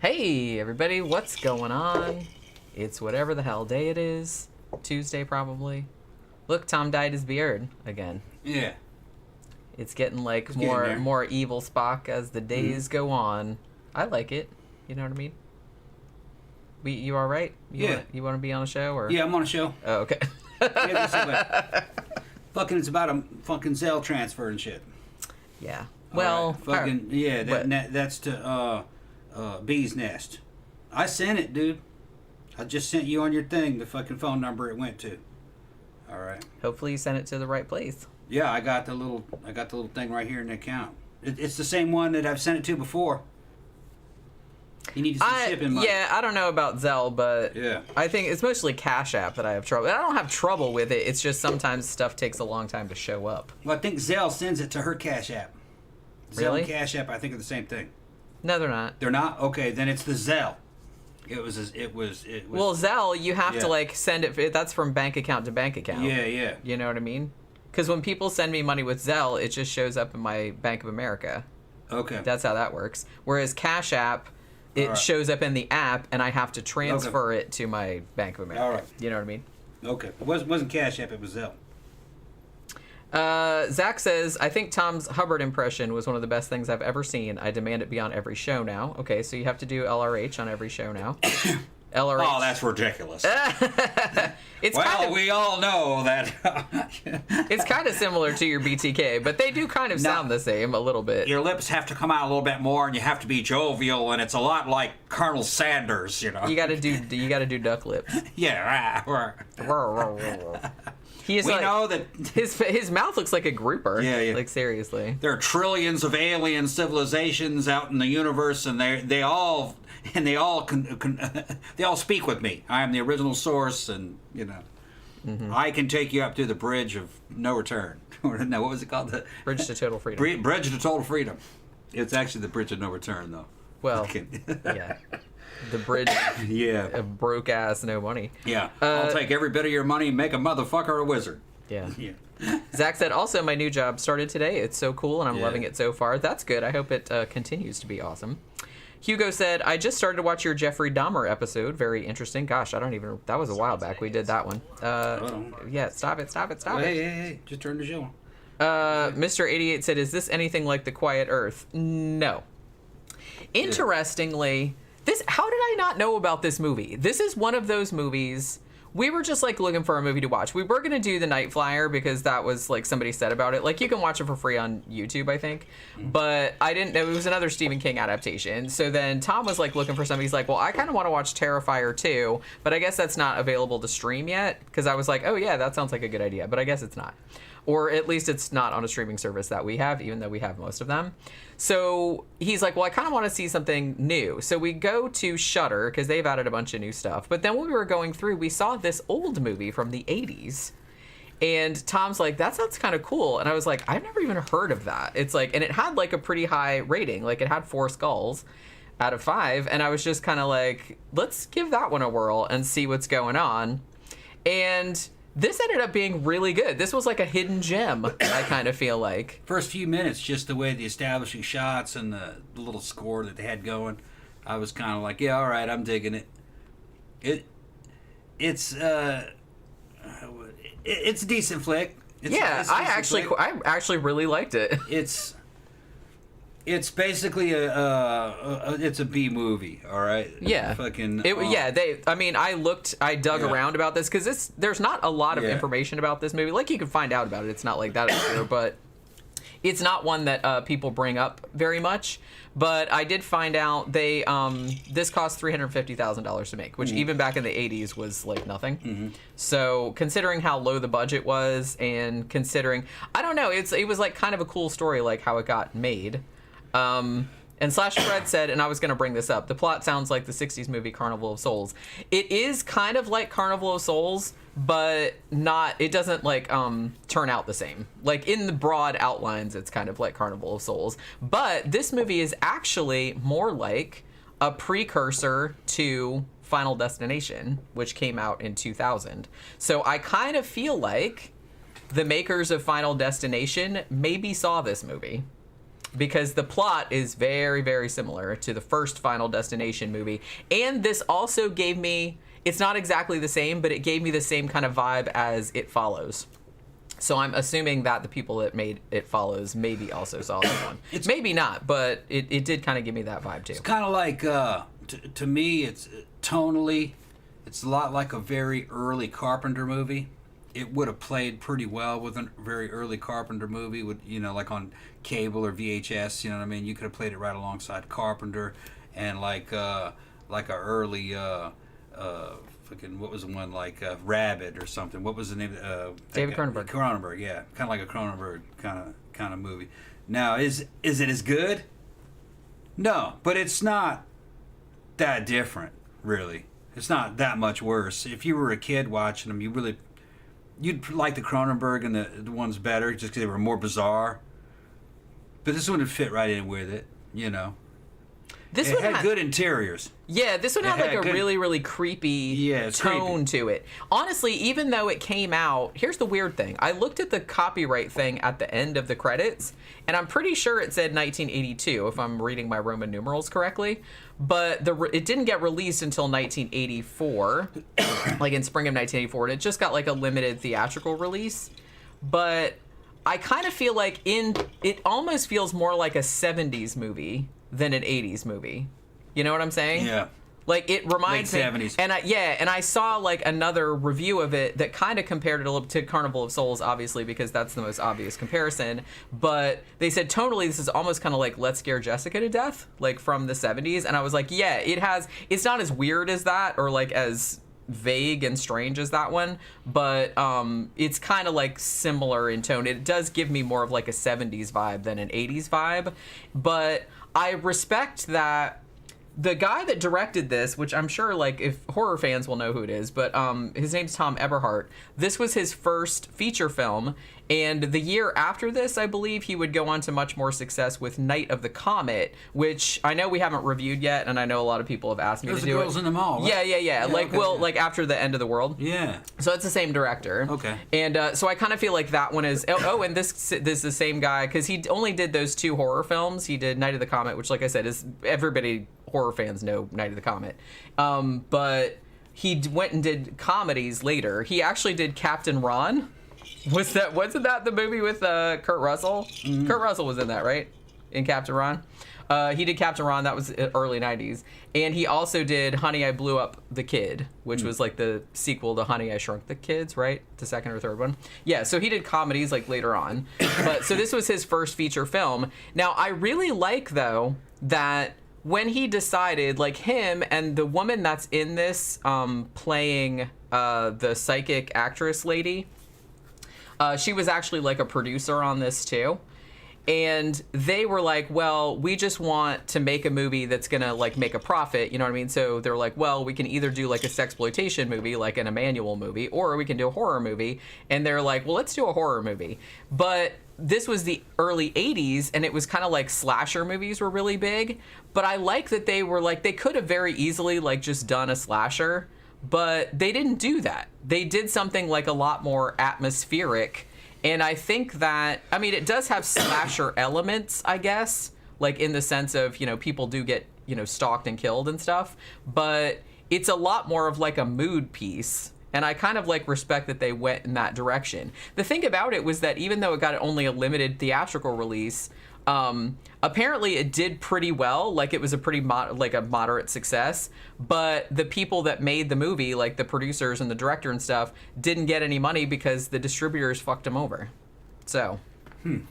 Hey everybody, what's going on? It's whatever the hell day it is. Tuesday probably. Look, Tom dyed his beard again. Yeah. It's getting like more evil Spock as the days go on. I like it. You know what I mean? You all right? You want to be on a show or? Yeah, I'm on a show. Oh, okay. It's about a fucking Zell transfer and shit. Yeah. Well, right. That's to Bee's Nest. I sent it, dude. I just sent you on your thing the fucking phone number it went to. All right. Hopefully you sent it to the right place. Yeah, I got the little thing right here in the account. It's the same one that I've sent it to before. You need to see shipping money. Yeah, I don't know about Zelle, but yeah. I think it's mostly Cash App that I have trouble. I don't have trouble with it. It's just sometimes stuff takes a long time to show up. Well, I think Zelle sends it to her Cash App. Really? Zelle and Cash App, I think, are the same thing. No, they're not. They're not? Okay, then it's the Zelle. It was. Well, Zelle, you have to like send it. That's from bank account to bank account. Yeah. You know what I mean? Because when people send me money with Zelle, it just shows up in my Bank of America. Okay. That's how that works. Whereas Cash App, it shows up in the app, and I have to transfer it to my Bank of America. All right. You know what I mean? Okay. It wasn't Cash App, it was Zelle. Zach says, I think Tom's Hubbard impression was one of the best things I've ever seen. I demand it be on every show now. Okay, so you have to do LRH on every show now. LRH. Oh, that's ridiculous. We all know that. It's kind of similar to your BTK, but they do kind of sound the same a little bit. Your lips have to come out a little bit more, and you have to be jovial, and it's a lot like Colonel Sanders, you know. You got to do duck lips. Yeah. We know that his mouth looks like a grouper. Yeah. Like seriously. There are trillions of alien civilizations out in the universe, and they all speak with me. I am the original source, and you know, I can take you up to the bridge of no return. No, what was it called? The Bridge to Total Freedom. Bridge to Total Freedom. It's actually the bridge of no return, though. Well, yeah. The bridge of broke ass, no money. Yeah. I'll take every bit of your money and make a motherfucker a wizard. Yeah. Zach said, also, my new job started today. It's so cool, and I'm loving it so far. That's good. I hope it continues to be awesome. Hugo said, I just started to watch your Jeffrey Dahmer episode. Very interesting. Gosh, that was a while back. We did that one. Yeah, stop it. Hey. Just turn the show on. Mr. 88 said, is this anything like The Quiet Earth? No. Interestingly... How did I not know about this movie? This is one of those movies. We were just like looking for a movie to watch. We were going to do The Night Flyer because that was like somebody said about it. Like you can watch it for free on YouTube, I think. But I didn't know it was another Stephen King adaptation. So then Tom was like looking for something. He's like, well, I kind of want to watch Terrifier 2, but I guess that's not available to stream yet. Because I was like, oh yeah, that sounds like a good idea. But I guess it's not. Or at least it's not on a streaming service that we have, even though we have most of them. So he's like, well, I kind of want to see something new. So we go to Shudder, because they've added a bunch of new stuff. But then when we were going through, we saw this old movie from the 80s. And Tom's like, that sounds kind of cool. And I was like, I've never even heard of that. It's like, and it had like a pretty high rating. Like it had 4 skulls out of 5. And I was just kind of like, let's give that one a whirl and see what's going on. And... this ended up being really good. This was like a hidden gem, I kind of feel like. First few minutes, just the way the establishing shots and the little score that they had going, I was kind of like, yeah, all right, I'm digging it. It's a decent flick. I actually really liked it. It's basically it's a B movie, all right. Yeah. I dug around about this because there's not a lot of information about this movie. Like you can find out about it. It's not like that obscure, but it's not one that people bring up very much. But I did find out this cost $350,000 to make, which even back in the 80s was like nothing. Mm-hmm. So considering how low the budget was, and considering I don't know, it was like kind of a cool story, like how it got made. And Slash Fred said, and I was going to bring this up, the plot sounds like the 60s movie Carnival of Souls. It is kind of like Carnival of Souls, but it doesn't like turn out the same. Like in the broad outlines, it's kind of like Carnival of Souls. But this movie is actually more like a precursor to Final Destination, which came out in 2000. So I kind of feel like the makers of Final Destination maybe saw this movie. Because the plot is very, very similar to the first Final Destination movie. And this also gave me, it's not exactly the same, but it gave me the same kind of vibe as It Follows. So I'm assuming that the people that made It Follows maybe also saw this one. Maybe not, but it did kind of give me that vibe too. It's kind of like, to me, it's tonally, it's a lot like a very early Carpenter movie. It would have played pretty well with a very early Carpenter movie, with, you know, like on cable or VHS. You know what I mean? You could have played it right alongside Carpenter, and like a early fucking, what was the one, like Rabbit or something? What was the name? David Cronenberg. Cronenberg, yeah, kind of like a Cronenberg kind of movie. Now, is it as good? No, but it's not that different, really. It's not that much worse. If you were a kid watching them, you'd like the Cronenberg and the ones better just because they were more bizarre. But this one would fit right in with it, you know. It had good interiors. Yeah, this one had like a really, really creepy tone to it. Honestly, even though it came out, here's the weird thing. I looked at the copyright thing at the end of the credits, and I'm pretty sure it said 1982, if I'm reading my Roman numerals correctly. But it didn't get released until 1984, like in spring of 1984, and it just got like a limited theatrical release. But I kind of feel like it almost feels more like a 70s movie than an 80s movie. You know what I'm saying? Yeah. Like, it reminds Late me. 70s. And I saw like another review of it that kind of compared it a little to Carnival of Souls, obviously, because that's the most obvious comparison. But they said tonally this is almost kind of like Let's Scare Jessica to Death, like from the 70s. And I was like, yeah, it's not as weird as that, or like as vague and strange as that one, but it's kind of like similar in tone. It does give me more of like a 70s vibe than an 80s vibe, but I respect that the guy that directed this, which I'm sure like if horror fans will know who it is, but his name's Thom Eberhardt. This was his first feature film, and the year after this, I believe he would go on to much more success with Night of the Comet, which I know we haven't reviewed yet, and I know a lot of people have asked me to do it. There's the girls in the mall, right? Yeah. Like after the End of the World. Yeah. So it's the same director. Okay. And so I kind of feel like that one is. And this is the same guy, because he only did those two horror films. He did Night of the Comet, which, like I said, is everybody horror fans know Night of the Comet. But he went and did comedies later. He actually did Captain Ron. Wasn't that the movie with Kurt Russell? Mm-hmm. Kurt Russell was in that, right? In Captain Ron. He did Captain Ron. That was early 90s. And he also did Honey, I Blew Up the Kid, which was like the sequel to Honey, I Shrunk the Kids, right? The second or third one. Yeah, so he did comedies like later on. But so this was his first feature film. Now, I really like, though, that when he decided, like him and the woman that's in this playing the psychic actress lady, she was actually like a producer on this too. And they were like, well, we just want to make a movie that's going to like make a profit. You know what I mean? So they're like, well, we can either do like a sexploitation movie, like an Emmanuel movie, or we can do a horror movie. And they're like, well, let's do a horror movie. But this was the early 80s, and it was kind of like slasher movies were really big. But I like that they were like, they could have very easily like just done a slasher, but they didn't do that. They did something like a lot more atmospheric. And I think that, I mean, it does have slasher elements, I guess, like in the sense of, you know, people do get, you know, stalked and killed and stuff, but it's a lot more of like a mood piece. And I kind of like respect that they went in that direction. The thing about it was that even though it got only a limited theatrical release, apparently it did pretty well. Like it was a pretty moderate success, but the people that made the movie, like the producers and the director and stuff, didn't get any money because the distributors fucked them over. So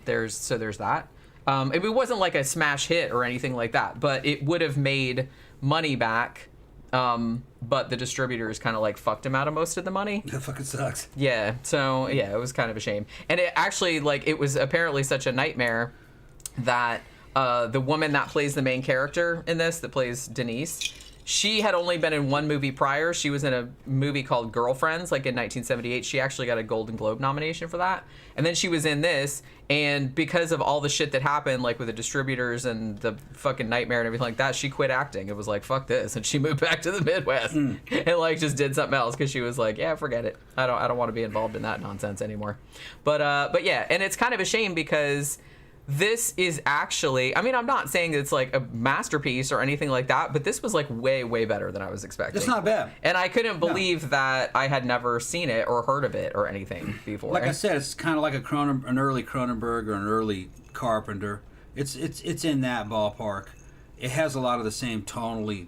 there's that. It wasn't like a smash hit or anything like that, but it would have made money back. But the distributors kind of like fucked him out of most of the money. That fucking sucks. Yeah. So yeah, it was kind of a shame. And it actually, like, it was apparently such a nightmare that the woman that plays the main character in this, that plays Denise, she had only been in one movie prior. She was in a movie called Girlfriends, like in 1978. She actually got a Golden Globe nomination for that. And then she was in this, and because of all the shit that happened, like with the distributors and the fucking nightmare and everything like that, she quit acting. It was like, fuck this. And she moved back to the Midwest and like just did something else because she was like, yeah, forget it. I don't want to be involved in that nonsense anymore. But yeah, and it's kind of a shame because this is actually, I mean, I'm not saying it's like a masterpiece or anything like that, but this was like way, way better than I was expecting. It's not bad. And I couldn't believe that I had never seen it or heard of it or anything before. Like I said, it's kind of like an early Cronenberg or an early Carpenter. It's in that ballpark. It has a lot of the same tonally.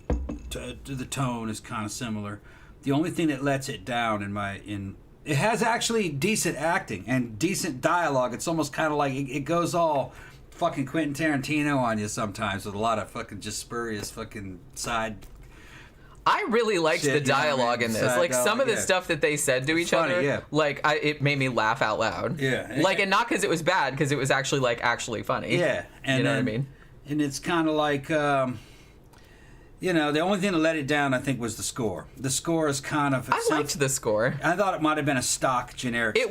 The tone is kind of similar. The only thing that lets it down it has actually decent acting and decent dialogue. It's almost kind of like it goes all fucking Quentin Tarantino on you sometimes with a lot of fucking just spurious fucking side. I really liked the dialogue in this. Like some of the stuff that they said to each other, like it made me laugh out loud. Yeah. Like, and not because it was bad, because it was actually like actually funny. Yeah. And you know what I mean? And it's kind of like, the only thing that let it down, I think, was the score. The score is kind of... I liked the score. I thought it might have been a stock generic score.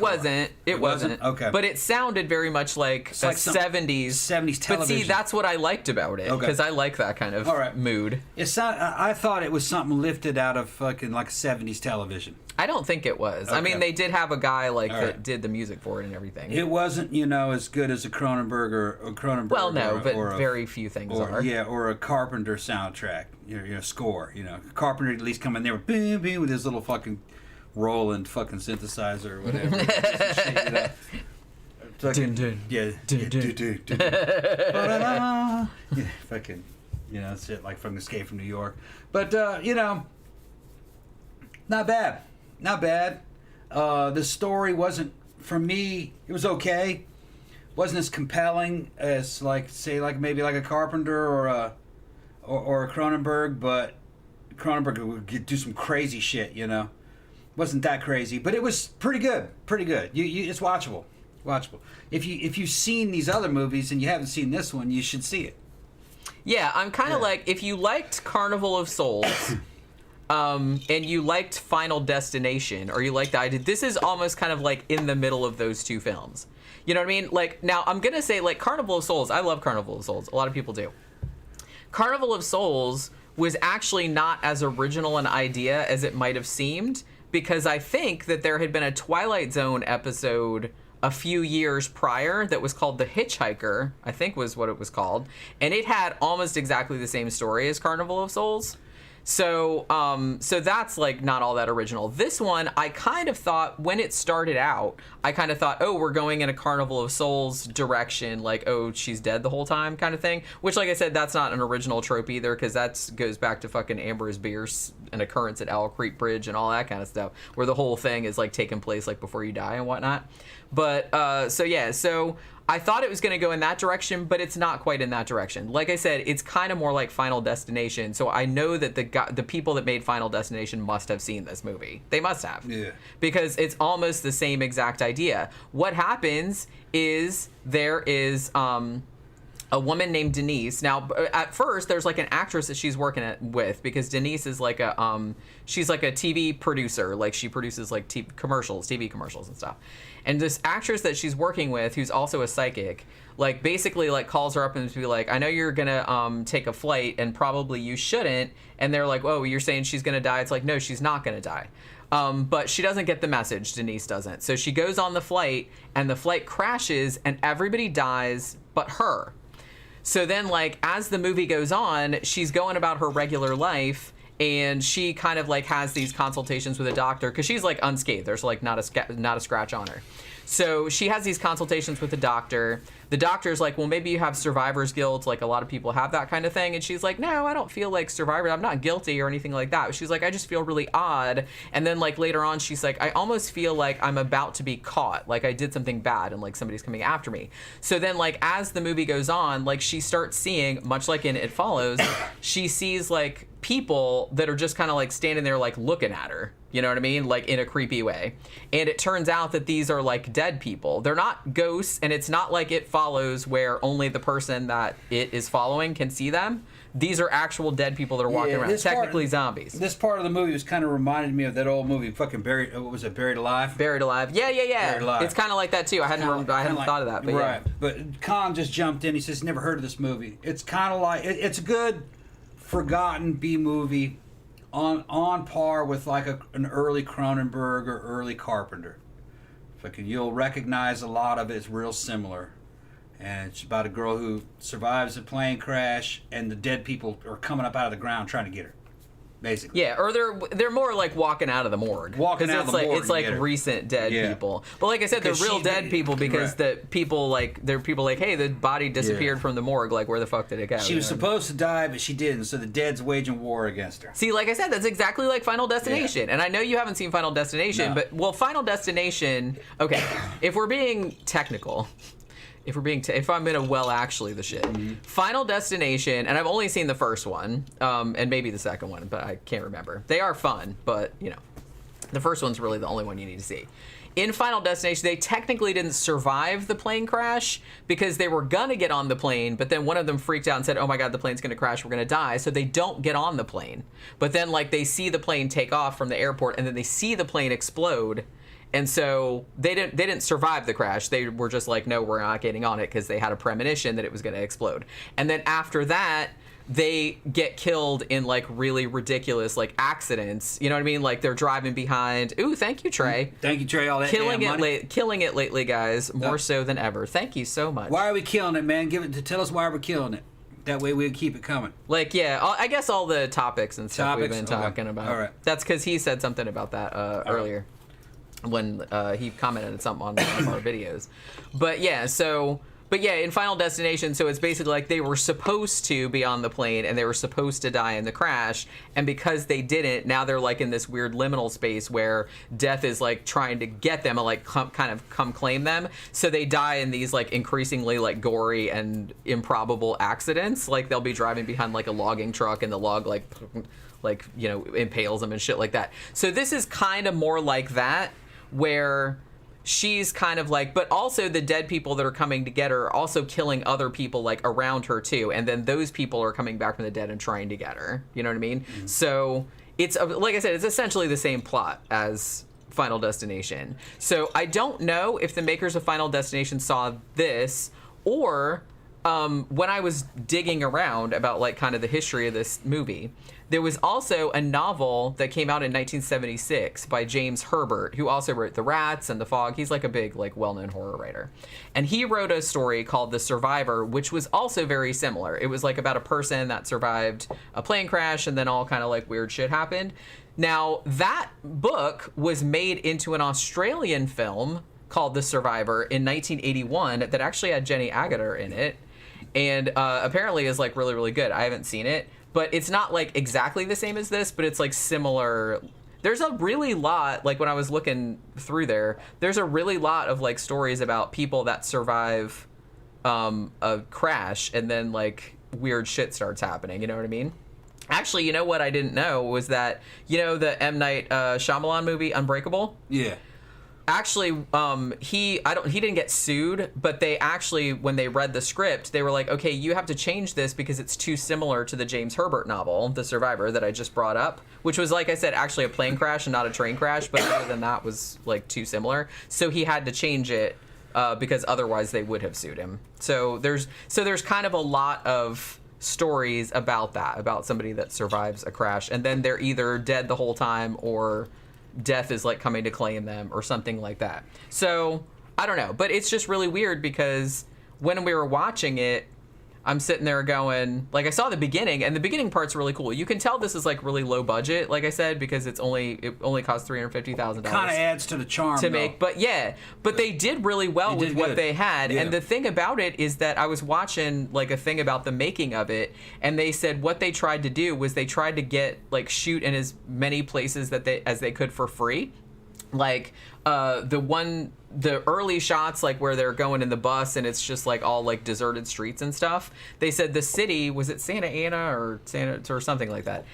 It wasn't. Okay. But it sounded very much like a 70s. 70s television. But see, that's what I liked about it. Because I like that kind of mood. I thought it was something lifted out of fucking like 70s television. I don't think it was. Okay. I mean, they did have a guy that did the music for it and everything. It wasn't, as good as a Cronenberg or Cronenberg. Well, no, but very few things are. Yeah, or a Carpenter soundtrack, score. Carpenter at least come in there with boom, boom, with his little fucking Roland fucking synthesizer or whatever. Fucking, shit like from Escape from New York. But, not bad. Not bad. The story wasn't, for me, it was okay. Wasn't as compelling as maybe like a Carpenter or a Cronenberg, but Cronenberg would do some crazy shit, Wasn't that crazy, but it was pretty good. Pretty good. It's watchable. If you've seen these other movies and you haven't seen this one, you should see it. Yeah, I'm kind of like, if you liked Carnival of Souls and you liked Final Destination, or you liked this is almost kind of like in the middle of those two films. You know what I mean? Like, now I'm going to say, like, Carnival of Souls, I love Carnival of Souls. A lot of people do. Carnival of Souls was actually not as original an idea as it might have seemed, because I think that there had been a Twilight Zone episode a few years prior that was called The Hitchhiker, I think was what it was called, and it had almost exactly the same story as Carnival of Souls. So that's like not all that original. This one, I kind of thought when it started out, I kind of thought, oh, we're going in a Carnival of Souls direction, like, oh, she's dead the whole time kind of thing. Which, like I said, that's not an original trope either, because that goes back to fucking Ambrose Bierce, an occurrence at Owl Creek Bridge and all that kind of stuff, where the whole thing is like taking place like before you die and whatnot. But so I thought it was going to go in that direction, but it's not quite in that direction. Like I said, it's kind of more like Final Destination. So I know that the people that made Final Destination must have seen this movie. They must have. Yeah. Because it's almost the same exact idea. What happens is there is a woman named Denise. Now, at first, there's like an actress that she's working with, because Denise is like she's like a TV producer. Like, she produces like TV commercials and stuff. And this actress that she's working with, who's also a psychic, like basically like calls her up and be like, I know you're gonna take a flight and probably you shouldn't. And they're like, whoa, you're saying she's gonna die? It's like, no, she's not gonna die. But she doesn't get the message. Denise doesn't. So she goes on the flight and the flight crashes and everybody dies but her. So then, like, as the movie goes on, she's going about her regular life, and she kind of like has these consultations with a doctor, because she's like unscathed. There's like not a scratch on her. So she has these consultations with the doctor. The doctor's like, well, maybe you have survivor's guilt. Like, a lot of people have that kind of thing. And she's like, no, I don't feel like survivor. I'm not guilty or anything like that. She's like, I just feel really odd. And then like later on, she's like, I almost feel like I'm about to be caught. Like, I did something bad and like somebody's coming after me. So then like as the movie goes on, like she starts seeing, much like in It Follows, she sees like people that are just kind of like standing there like looking at her. You know what I mean? Like, in a creepy way. And it turns out that these are like dead people. They're not ghosts, and it's not like It Follows where only the person that it is following can see them. these are actual dead people that are walking around. Technically zombies. This part of the movie was kind of reminded me of that old movie, fucking Buried. What was it? Buried Alive. Buried Alive. Yeah. Buried Alive. It's kind of like that too. I hadn't thought of that. But right. Yeah. But Khan just jumped in. He says, "Never heard of this movie." It's kind of like it's a good, forgotten B movie, on par with like an early Cronenberg or early Carpenter. Fucking, you'll recognize a lot of it. It's real similar. And it's about a girl who survives a plane crash, and the dead people are coming up out of the ground trying to get her, basically. Yeah, or they're more like walking out of the morgue. Walking out of the morgue. It's like recent dead people. But like I said, they're real dead people because the people they're people like, hey, the body disappeared from the morgue. Like, where the fuck did it go? She was supposed to die, but she didn't. So the dead's waging war against her. See, like I said, that's exactly like Final Destination. And I know you haven't seen Final Destination, but Final Destination. Okay, if we're being technical. If I'm gonna actually the shit. Final Destination, and I've only seen the first one, and maybe the second one, but I can't remember. They are fun, but the first one's really the only one you need to see. In Final Destination, they technically didn't survive the plane crash because they were gonna get on the plane, but then one of them freaked out and said, "Oh my God, the plane's gonna crash, we're gonna die." So they don't get on the plane. But then they see the plane take off from the airport, and then they see the plane explode. And so they didn't survive the crash. They were just like, no, we're not getting on it because they had a premonition that it was going to explode. And then after that, they get killed in really ridiculous accidents. You know what I mean? Like they're driving behind. Ooh, thank you, Trey. Thank you, Trey. All that killing money. it lately, guys. More so than ever. Thank you so much. Why are we killing it, man? Tell us why we're killing it. That way we'll keep it coming. I guess all the topics and stuff we've been talking about. All right. That's because he said something about that earlier. When he commented on something on one of our videos. But in Final Destination, so it's basically like they were supposed to be on the plane and they were supposed to die in the crash, and because they didn't, now they're in this weird liminal space where death is trying to get them and come claim them. So they die in these increasingly gory and improbable accidents. They'll be driving behind a logging truck and the log impales them and shit like that. So this is kind of more like that, where she's kind of but also the dead people that are coming to get her are also killing other people around her too, and then those people are coming back from the dead and trying to get her. You know what I mean? Mm-hmm. So it's like I said, it's essentially the same plot as Final Destination. So I don't know if the makers of Final Destination saw this, or when I was digging around about kind of the history of this movie, there was also a novel that came out in 1976 by James Herbert, who also wrote The Rats and The Fog. He's a big, well-known horror writer. And he wrote a story called The Survivor, which was also very similar. It was about a person that survived a plane crash and then all kind of weird shit happened. Now, that book was made into an Australian film called The Survivor in 1981 that actually had Jenny Agutter in it. And apparently is really, really good. I haven't seen it. But it's not exactly the same as this, but it's similar. There's a really lot, when I was looking through there's a really lot of stories about people that survive a crash and then weird shit starts happening. You know what I mean? Actually, you know what I didn't know was that, the M. Night Shyamalan movie Unbreakable? Yeah. Actually, he didn't get sued, but they actually, when they read the script, they were like, okay, you have to change this because it's too similar to the James Herbert novel, The Survivor, that I just brought up, which was, like I said, actually a plane crash and not a train crash, but other than that was, too similar. So he had to change it because otherwise they would have sued him. So there's kind of a lot of stories about that, about somebody that survives a crash, and then they're either dead the whole time or death is coming to claim them or something like that. So I don't know, but it's just really weird because when we were watching it, I'm sitting there going, I saw the beginning, and the beginning part's really cool. You can tell this is really low budget, like I said, because it only cost $350,000. Kind of adds to the charm to make, but they did really well with what they had. Yeah. And the thing about it is that I was watching a thing about the making of it, and they said what they tried to do was they tried to get shoot in as many places as they could for free. The early shots, where they're going in the bus and it's just all deserted streets and stuff. They said the city, was it Santa Ana or something like that,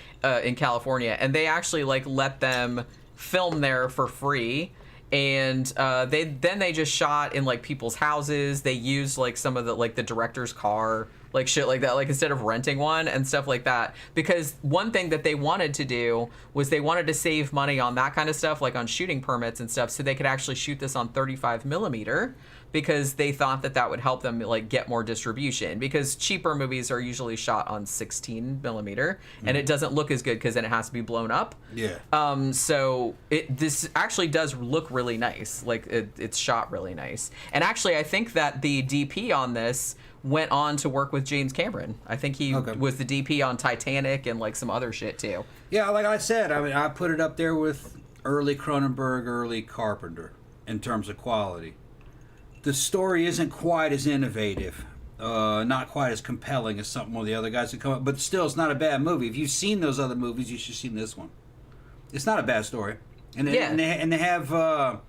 in California, and they actually let them film there for free. And they just shot in people's houses. They used some of the the director's car like shit like that, like instead of renting one and stuff like that. Because one thing that they wanted to do was they wanted to save money on that kind of stuff, like on shooting permits and stuff, so they could actually shoot this on 35 millimeter, because they thought that that would help them like get more distribution, because cheaper movies are usually shot on 16 millimeter and it doesn't look as good because then it has to be blown up. So this actually does look really nice, like it's shot really nice. And actually I think that the DP on this went on to work with James Cameron. I think he was the DP on Titanic and like some other shit too. Yeah, like I said, I mean, I put it up there with early Cronenberg, early Carpenter in terms of quality. The story isn't quite as innovative, not quite as compelling as some of the other guys that come up, but still, it's not a bad movie. If you've seen those other movies, you should have seen this one. It's not a bad story, and they have a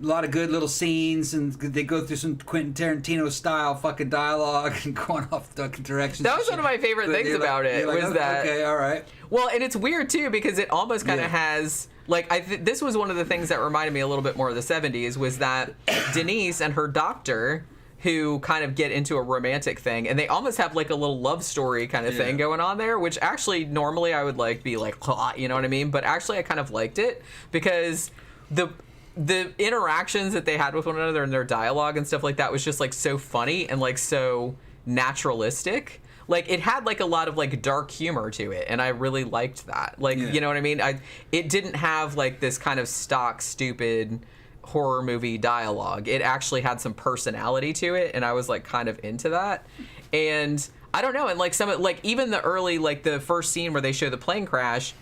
lot of good little scenes, and they go through some Quentin Tarantino style fucking dialogue and going off fucking directions. That was one of my favorite things about it. Was that okay? All right. Well, and it's weird too because it almost kind of has. Like, this was one of the things that reminded me a little bit more of the 70s, was that Denise and her doctor, who kind of get into a romantic thing, and they almost have like a little love story kind of thing going on there, which actually normally I would like be like, you know what I mean? But actually I kind of liked it because the interactions that they had with one another and their dialogue and stuff like that was just like so funny and like so naturalistic. Like, it had, like, a lot of, like, dark humor to it, and I really liked that. Like, you know what I mean? It didn't have, like, this kind of stock, stupid horror movie dialogue. It actually had some personality to it, and I was, like, kind of into that. And I don't know, and, like, even the early, like, the first scene where they show the plane crash,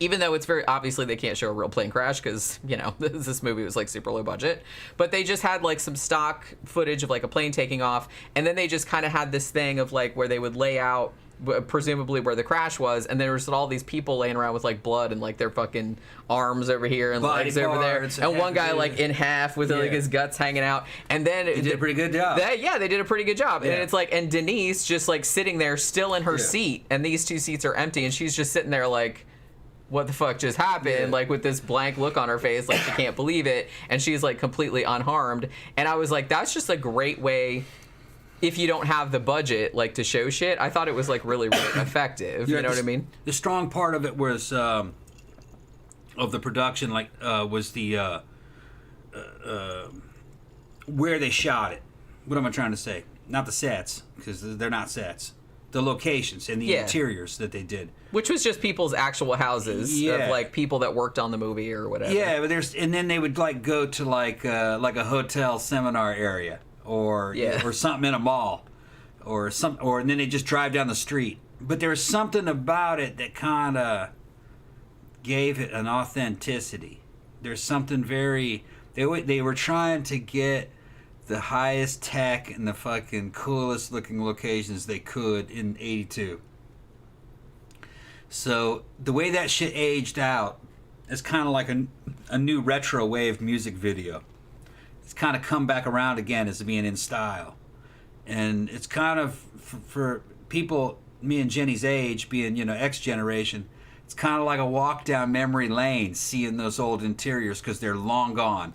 even though it's very obviously they can't show a real plane crash because, you know, this movie was like super low budget, but they just had like some stock footage of like a plane taking off, and then they just kind of had this thing of like where they would lay out presumably where the crash was, and there was all these people laying around with like blood and like their fucking arms over here and legs over there, and one guy like in half with like his guts hanging out, and then they did a pretty good job. They did a pretty good job, and it's like, and Denise just like sitting there still in her seat, and these two seats are empty, and she's just sitting there like, what the fuck just happened, like with this blank look on her face, like she can't believe it, and she's like completely unharmed. And I was like, that's just a great way, if you don't have the budget like to show shit. I thought it was like really effective. You know what I mean? The strong part of it was of the production, like was the where they shot it. What am I trying to say? Not the sets, because they're not sets. The locations and the interiors that they did, which was just people's actual houses of like people that worked on the movie or whatever. Yeah, but and then they would like go to like a hotel seminar area or something in a mall and then they just drive down the street. But there was something about it that kind of gave it an authenticity. There's something very they were trying to get the highest tech and the fucking coolest looking locations they could in 82. So the way that shit aged out is kind of like a new retro wave music video. It's kind of come back around again as being in style. And it's kind of, for people, me and Jenny's age, being, you know, X generation, it's kind of like a walk down memory lane seeing those old interiors because they're long gone.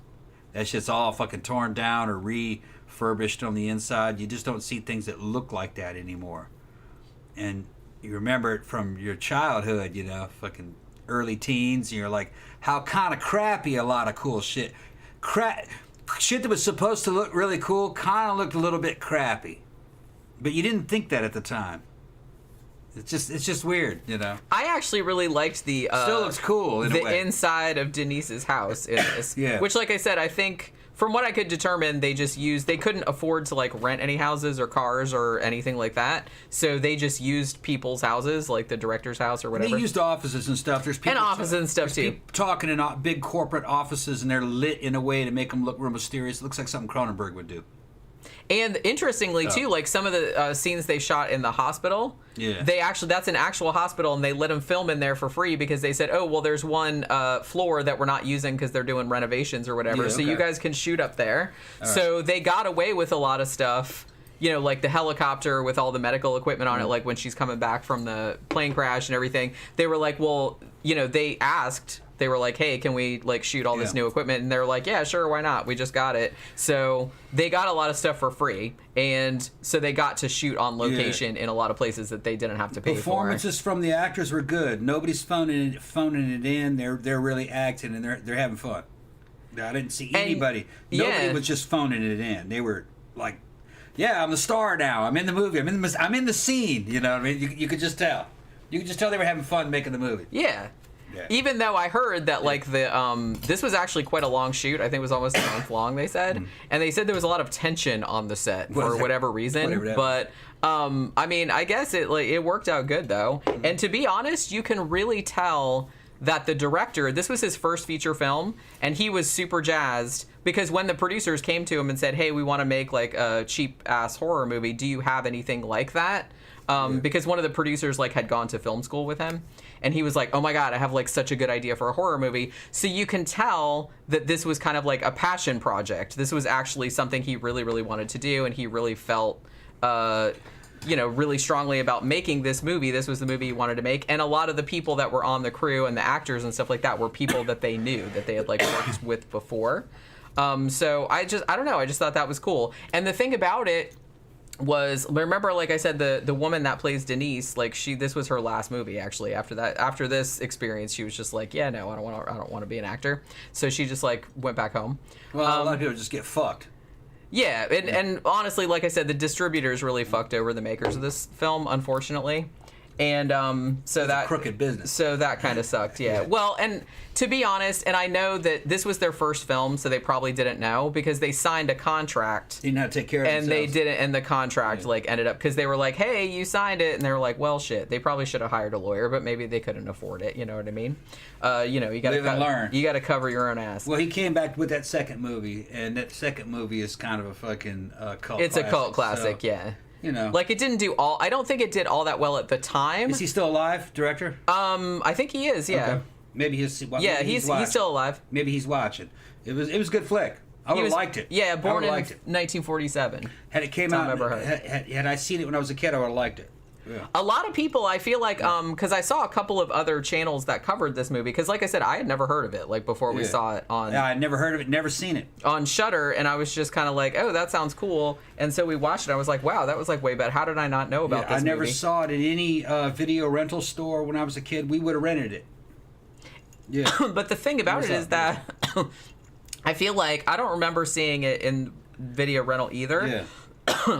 That shit's all fucking torn down or refurbished on the inside. You just don't see things that look like that anymore. And you remember it from your childhood, you know, fucking early teens, and you're like, how kind of crappy a lot of cool shit. Shit that was supposed to look really cool kind of looked a little bit crappy. But you didn't think that at the time. It's just weird, you know. I actually really liked the still looks cool in a way. Inside of Denise's house in this. Which, like I said, I think from what I could determine, they couldn't afford to like rent any houses or cars or anything like that, so they just used people's houses, like the director's house or whatever. They used offices and stuff. There's people and offices and stuff too. People talking in big corporate offices, and they're lit in a way to make them look real mysterious. It looks like something Cronenberg would do. And interestingly too, like some of the scenes they shot in the hospital, that's an actual hospital, and they let them film in there for free because they said, oh well, there's one floor that we're not using because they're doing renovations or whatever, so you guys can shoot up there. So they got away with a lot of stuff, you know, like the helicopter with all the medical equipment on it, like when she's coming back from the plane crash and everything. They were like, well, you know, they asked They were like, hey, can we like shoot all this new equipment? And they're like, yeah, sure, why not? We just got it. So they got a lot of stuff for free, and so they got to shoot on location in a lot of places that they didn't have to pay Performances from the actors were good. Nobody's phoning it in. They're really acting, and they're having fun. I didn't see anybody. Nobody was just phoning it in. They were like, yeah, I'm the star now. I'm in the movie. I'm in the scene. You know what I mean? You could just tell. You could just tell they were having fun making the movie. Yeah. Even though I heard that like this was actually quite a long shoot. I think it was almost a month long, they said. And they said there was a lot of tension on the set for whatever reason. But I mean, I guess it worked out good though. And to be honest, you can really tell that the director, this was his first feature film, and he was super jazzed because when the producers came to him and said, hey, we want to make like a cheap ass horror movie, do you have anything like that? Because one of the producers like had gone to film school with him, and he was like, oh my god, I have like such a good idea for a horror movie. So you can tell that this was kind of like a passion project. This was actually something he really, really wanted to do, and he really felt really strongly about making this movie. This was the movie he wanted to make, and a lot of the people that were on the crew and the actors and stuff like that were people that they knew, that they had like worked with before. So I don't know, I just thought that was cool. And the thing about it was, remember, like I said, the woman that plays Denise, like this was her last movie actually. After this experience, she was just like, yeah, no, I don't want to be an actor. So she just like went back home. Well, a lot of people just get fucked. Yeah, and honestly, like I said, the distributors really fucked over the makers of this film, unfortunately. And so it's that a crooked business. So that kind of sucked. Yeah. Well, and to be honest, and I know that this was their first film, so they probably didn't know because they signed a contract. They didn't have to take care of themselves. And they didn't, and the contract like ended up because they were like, "Hey, you signed it," and they were like, "Well, shit." They probably should have hired a lawyer, but maybe they couldn't afford it. You know what I mean? You got to learn. You got to cover your own ass. Well, he came back with that second movie, and that second movie is kind of a fucking cult. It's classic, a cult classic, so, yeah. You know, like it didn't do all. I don't think it did all that well at the time. Is he still alive, director? I think he is. Yeah. Okay. Maybe he's. Yeah, he's still alive. Maybe he's watching. It was a good flick. I would have liked it. Yeah, born in 1947. Had it came Thom out, Eberhardt. had I seen it when I was a kid, I would have liked it. Yeah. A lot of people, I feel like, because I saw a couple of other channels that covered this movie. Because, like I said, I had never heard of it. Like before we saw it on. Yeah, I'd never heard of it, never seen it on Shudder, and I was just kind of like, oh, that sounds cool. And so we watched it. I was like, wow, that was like way better. How did I not know about this? I never movie? saw it at any video rental store when I was a kid. We would have rented it. Yeah. But the thing about it is that I feel like I don't remember seeing it in video rental either. Yeah.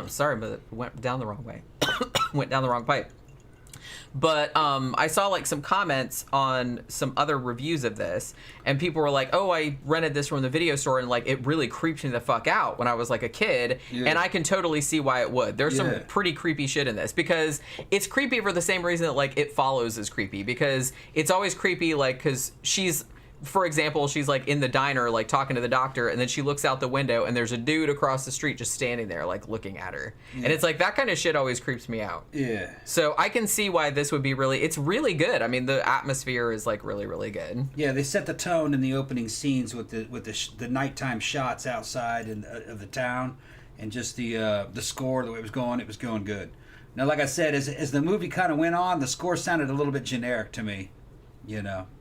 Sorry, but it went down the wrong way. Went down the wrong pipe. But I saw like some comments on some other reviews of this, and people were like, oh, I rented this from the video store, and like it really creeped me the fuck out when I was like a kid. Yeah. And I can totally see why it would. There's some pretty creepy shit in this because it's creepy for the same reason that like It Follows is creepy, because it's always creepy like because for example, she's like in the diner like talking to the doctor, and then she looks out the window and there's a dude across the street just standing there like looking at her. And it's like that kind of shit always creeps me out. Yeah. So I can see why this would be it's really good. I mean, the atmosphere is like really, really good. Yeah, they set the tone in the opening scenes with the nighttime shots outside of the town, and just the score, the way it was going good. Now, like I said, as the movie kind of went on, the score sounded a little bit generic to me,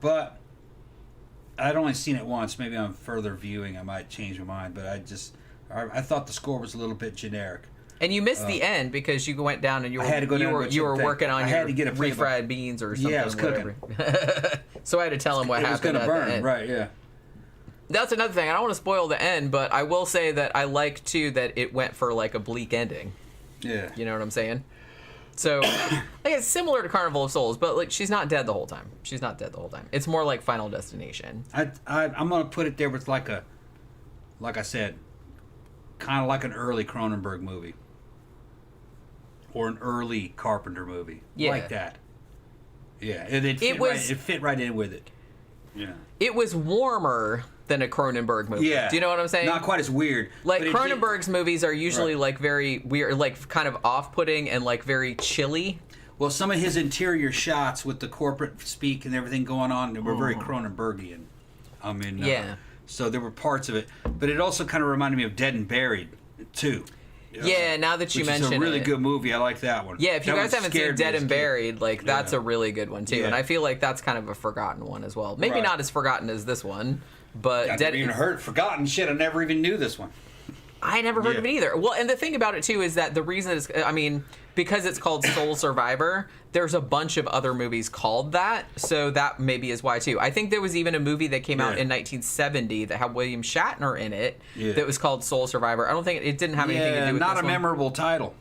but I'd only seen it once. Maybe on further viewing I might change my mind, but I thought the score was a little bit generic. And you missed the end because you went down and you were working on your refried beans or something. Yeah, I was cooking. So I had to tell him what happened. It was going to burn, right? Yeah. That's another thing. I don't want to spoil the end, but I will say that I like too that it went for like a bleak ending. Yeah. You know what I'm saying? So, like, it's similar to Carnival of Souls, but like she's not dead the whole time. It's more like Final Destination. I'm gonna put it there with like I said, kind of like an early Cronenberg movie, or an early Carpenter movie, like that. Yeah, it fit right in with it. Yeah. It was warmer than a Cronenberg movie. Yeah. Do you know what I'm saying? Not quite as weird. Like Cronenberg's movies are usually like very weird, like kind of off-putting and like very chilly. Well, some of his interior shots with the corporate speak and everything going on were very Cronenbergian. I mean, so there were parts of it, but it also kind of reminded me of Dead and Buried too. Yeah, now that you mention it. It's a really good movie. I like that one. Yeah, if you That guys one haven't seen scared me Dead as a and kid. Buried, like that's a really good one too. Yeah. And I feel like that's kind of a forgotten one as well. Maybe Right. not as forgotten as this one, but I never even heard forgotten shit. I never even knew this one. I never heard of it either. Well, and the thing about it too is that the reason is, I mean, because it's called Soul Survivor, there's a bunch of other movies called that, so that maybe is why too. I think there was even a movie that came out in 1970 that had William Shatner in it that was called Soul Survivor. I don't think it didn't have anything to do with not this a one. memorable title.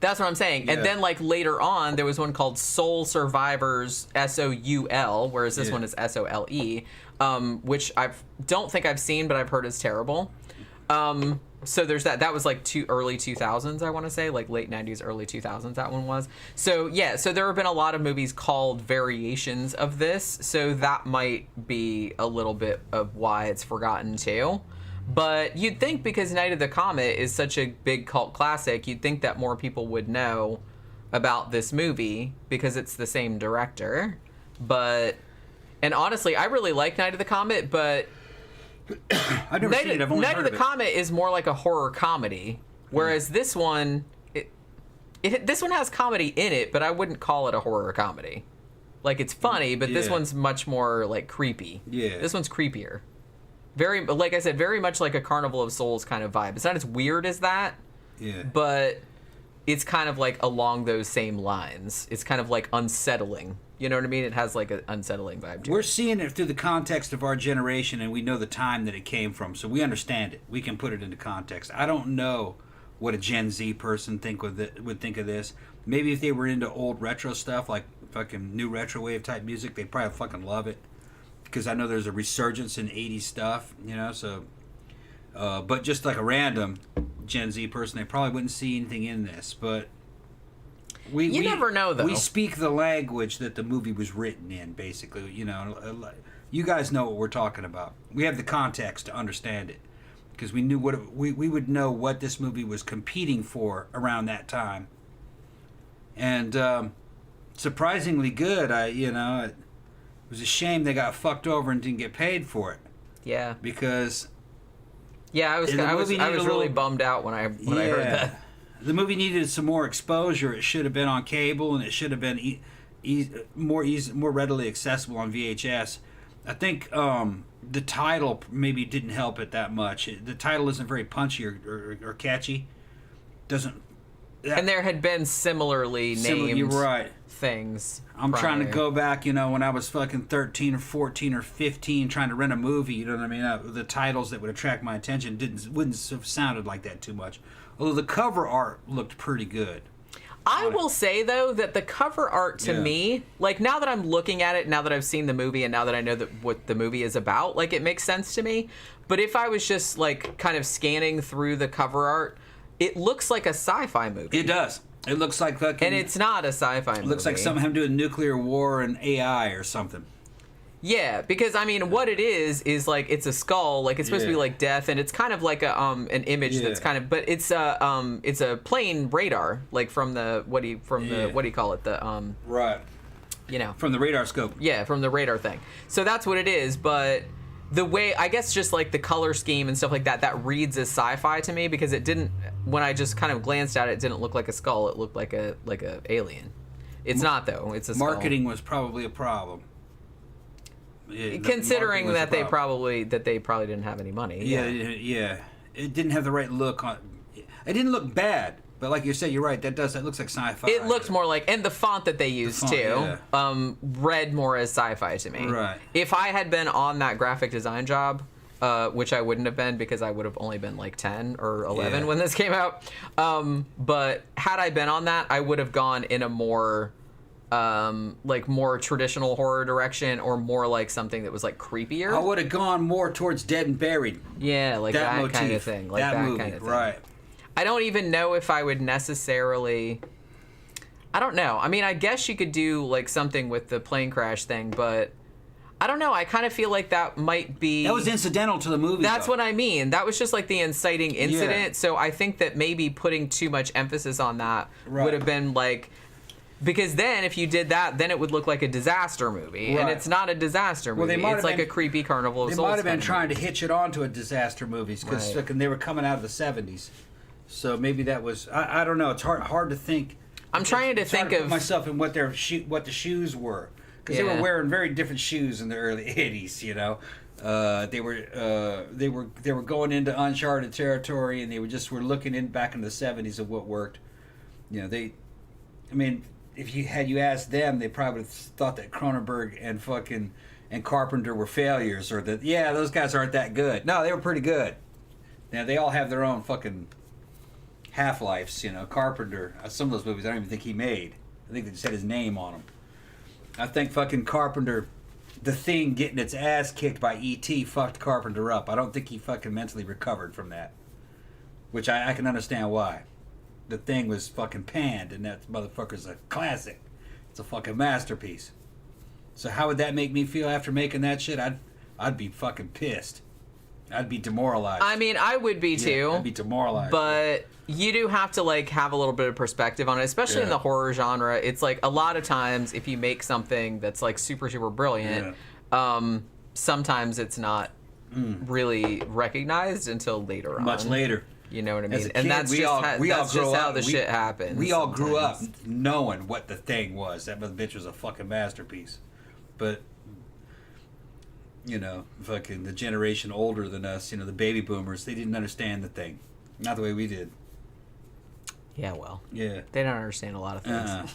That's what I'm saying. And then like later on, there was one called Soul Survivors SOUL, whereas this one is SOLE, which I don't think I've seen, but I've heard is terrible. So there's that. That was like early 2000s, I want to say, like late 90s, early 2000s. That one was. So yeah. So there have been a lot of movies called variations of this. So that might be a little bit of why it's forgotten too. But you'd think because Night of the Comet is such a big cult classic, you'd think that more people would know about this movie because it's the same director. And honestly, I really like Night of the Comet, but I've never seen it. I've only Night heard of the Comet is more like a horror comedy, whereas this one, this one has comedy in it, but I wouldn't call it a horror comedy. Like it's funny, but this one's much more like creepy. Yeah. This one's creepier. Very, like I said, very much like a Carnival of Souls kind of vibe. It's not as weird as that. Yeah. But it's kind of like along those same lines. It's kind of like unsettling. You know what I mean? It has like an unsettling vibe to it. We're seeing it through the context of our generation, and we know the time that it came from, so we understand it. We can put it into context. I don't know what a Gen Z person would think of this. Maybe if they were into old retro stuff, like fucking new retro wave type music, they'd probably fucking love it. Because I know there's a resurgence in 80s stuff, you know, so... but just like a random Gen Z person, they probably wouldn't see anything in this, but... We never know, though. We speak the language that the movie was written in, basically. You know, you guys know what we're talking about. We have the context to understand it, because we knew we would know what this movie was competing for around that time. And surprisingly good. It was a shame they got fucked over and didn't get paid for it. Yeah. Because I was really bummed out when I heard that. The movie needed some more exposure. It should have been on cable, and it should have been more readily accessible on VHS. I think the title maybe didn't help it that much. The title isn't very punchy or catchy. And there had been similarly named you're right. things. I'm trying to go back, when I was fucking 13 or 14 or 15 trying to rent a movie, you know what I mean? The titles that would attract my attention wouldn't have sounded like that too much. Although the cover art looked pretty good. I will say, though, that the cover art to me, like now that I'm looking at it, now that I've seen the movie and now that I know what the movie is about, like it makes sense to me. But if I was just like kind of scanning through the cover art, it looks like a sci-fi movie. It does. It looks like fucking... And it's not a sci-fi movie. It looks like something having to do with nuclear war and AI or something. Yeah, because I mean, what it is like it's a skull, like it's supposed to be like death, and it's kind of like a an image that's kind of, but it's a plain radar, like from the what do you call it, the right, from the radar scope. Yeah, from the radar thing. So that's what it is, but the way, I guess, just like the color scheme and stuff like that reads as sci-fi to me, because it didn't, when I just kind of glanced at it, it didn't look like a skull. It looked like a alien. It's not though. It's a skull. Marketing was probably a problem. Considering that they probably didn't have any money. Yeah. It didn't have the right look on. It didn't look bad, but like you said, you're right. That looks like sci-fi. It looked more like, and the font that they used read more as sci-fi to me. Right. If I had been on that graphic design job, which I wouldn't have been because I would have only been like 10 or 11 when this came out. But had I been on that, I would have gone in a more more traditional horror direction, or more like something that was like creepier. I would have gone more towards Dead and Buried. Yeah, like that motif, kind of thing. Like that movie, kind of thing. Right. I don't even know if I would necessarily... I don't know. I mean, I guess you could do like something with the plane crash thing, but I don't know. I kind of feel like that might be... That was incidental to the movie, That's what I mean. That was just like the inciting incident. Yeah. So I think that maybe putting too much emphasis on that would have been like... Because then, if you did that, then it would look like a disaster movie, and it's not a disaster movie. It's like a creepy Carnival of Souls. They might have been trying to hitch it on to a disaster movies, because they were coming out of the 70s, So maybe that was I don't know. It's hard to think. I'm trying to think put of myself in what what the shoes were, because they were wearing very different shoes in the early '80s. You know, they were going into uncharted territory, and they were looking back in the '70s of what worked. You know, I mean, if you asked them, they probably would have thought that Cronenberg and Carpenter were failures, or that those guys aren't that good. No, they were pretty good. Now they all have their own fucking half-lives, you know. Carpenter, some of those movies I don't even think he made. I think they just had his name on them. I think fucking Carpenter, The Thing getting its ass kicked by E.T. fucked Carpenter up. I don't think he fucking mentally recovered from that. Which I can understand why. The Thing was fucking panned, and that motherfucker's a classic. It's a fucking masterpiece. So how would that make me feel after making that shit? I'd be fucking pissed. I'd be demoralized. I mean, I would be too. I'd be demoralized. But you do have to like have a little bit of perspective on it, especially in the horror genre. It's like a lot of times if you make something that's like super, super brilliant, sometimes it's not really recognized until later on. Much later. You know what I mean? As a kid, and that's just how the shit happens. We all grew up knowing what The Thing was. That bitch was a fucking masterpiece. But, you know, fucking the generation older than us, you know, the baby boomers, they didn't understand The Thing. Not the way we did. Yeah, well. Yeah. They don't understand a lot of things.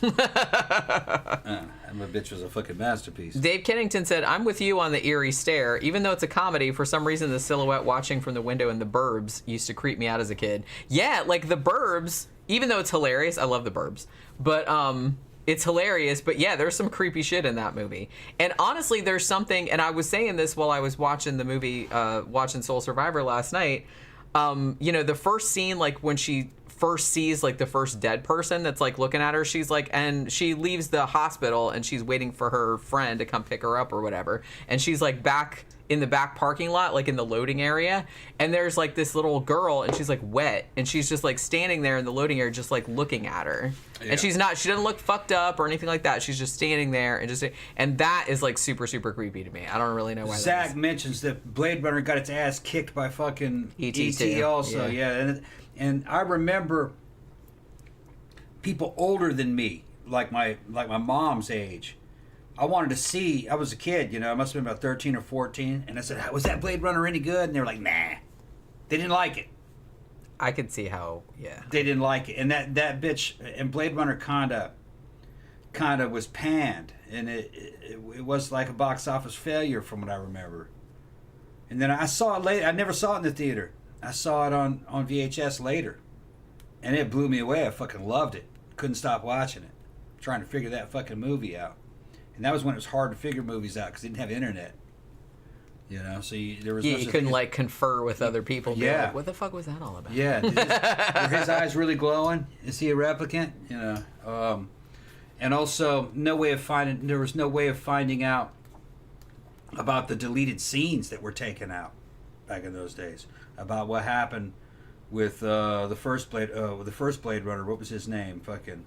And my bitch was a fucking masterpiece. Dave Kennington said, I'm with you on the eerie stare. Even though it's a comedy, for some reason the silhouette watching from the window in The Burbs used to creep me out as a kid. Yeah, like The Burbs, even though it's hilarious, I love The Burbs. But it's hilarious, but yeah, there's some creepy shit in that movie. And honestly, there's something, and I was saying this while I was watching the movie, watching Soul Survivor last night. You know, the first scene, like when she first sees like the first dead person that's like looking at her, she's like, and she leaves the hospital and she's waiting for her friend to come pick her up or whatever, and she's like back in the back parking lot, like in the loading area, and there's like this little girl and she's like wet and she's just like standing there in the loading area just like looking at her. And she doesn't look fucked up or anything like that. She's just standing there and that is like super, super creepy to me. I don't really know why. Zach mentions that Blade Runner got its ass kicked by fucking E.T. also. And I remember people older than me, like my mom's age. I wanted to see. I was a kid, you know. I must have been about 13 or 14, and I said, "Was that Blade Runner any good?" And they were like, "Nah." They didn't like it. I could see how. Yeah. They didn't like it, and that bitch and Blade Runner kinda was panned, and it was like a box office failure from what I remember. And then I saw it later. I never saw it in the theater. I saw it on VHS later, and it blew me away. I fucking loved it. Couldn't stop watching it, trying to figure that fucking movie out. And that was when it was hard to figure movies out because they didn't have internet. You know, so there was you couldn't like confer with other people. Yeah, like, what the fuck was that all about? Yeah, were his eyes really glowing? Is he a replicant? You know, and also there was no way of finding out about the deleted scenes that were taken out back in those days. About what happened with the first Blade Runner. What was his name? Fucking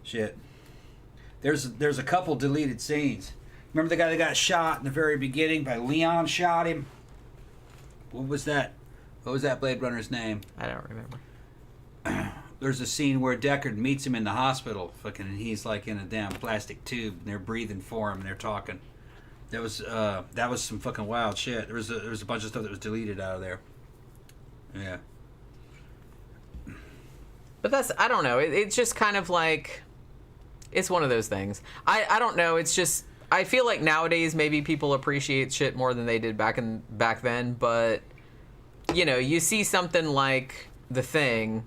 shit. There's a couple deleted scenes. Remember the guy that got shot in the very beginning by Leon shot him? What was that? What was that Blade Runner's name? I don't remember. There's a scene where Deckard meets him in the hospital, fucking, and he's like in a damn plastic tube, and they're breathing for him, and they're talking. That was some fucking wild shit. There was a bunch of stuff that was deleted out of there. Yeah. But I don't know. It's just kind of like, it's one of those things. I don't know. It's just, I feel like nowadays maybe people appreciate shit more than they did back then. But, you know, you see something like The Thing,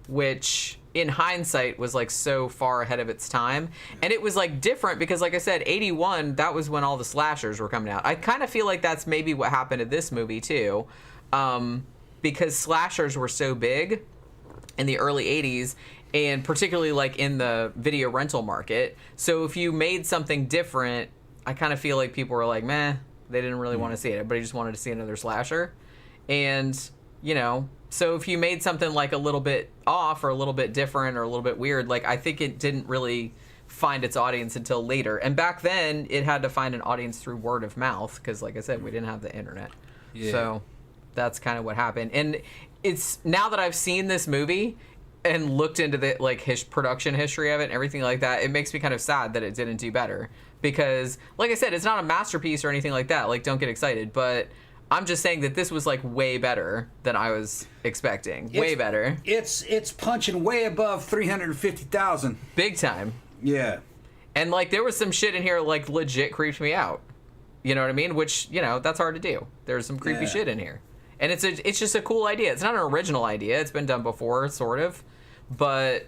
which in hindsight was like so far ahead of its time, and it was like different because, like I said, 81, that was when all the slashers were coming out. I kind of feel like that's maybe what happened to this movie too, because slashers were so big in the early 80s, and particularly like in the video rental market. So if you made something different, I kind of feel like people were like, meh, they didn't really want to see it. Everybody just wanted to see another slasher. And, you know, so if you made something like a little bit off or a little bit different or a little bit weird, like I think it didn't really find its audience until later. And back then it had to find an audience through word of mouth because, like I said, we didn't have the internet. Yeah. So That's kind of what happened. And it's now that I've seen this movie and looked into the production history of it and everything like that, it makes me kind of sad that it didn't do better. Because, like I said, it's not a masterpiece or anything like that. Like, don't get excited. But I'm just saying that this was, like, way better than I was expecting. Way better. It's punching way above 350,000. Big time. Yeah. And, like, there was some shit in here, like, legit creeped me out. You know what I mean? Which, you know, that's hard to do. There's some creepy shit in here. And it's just a cool idea. It's not an original idea. It's been done before, sort of. But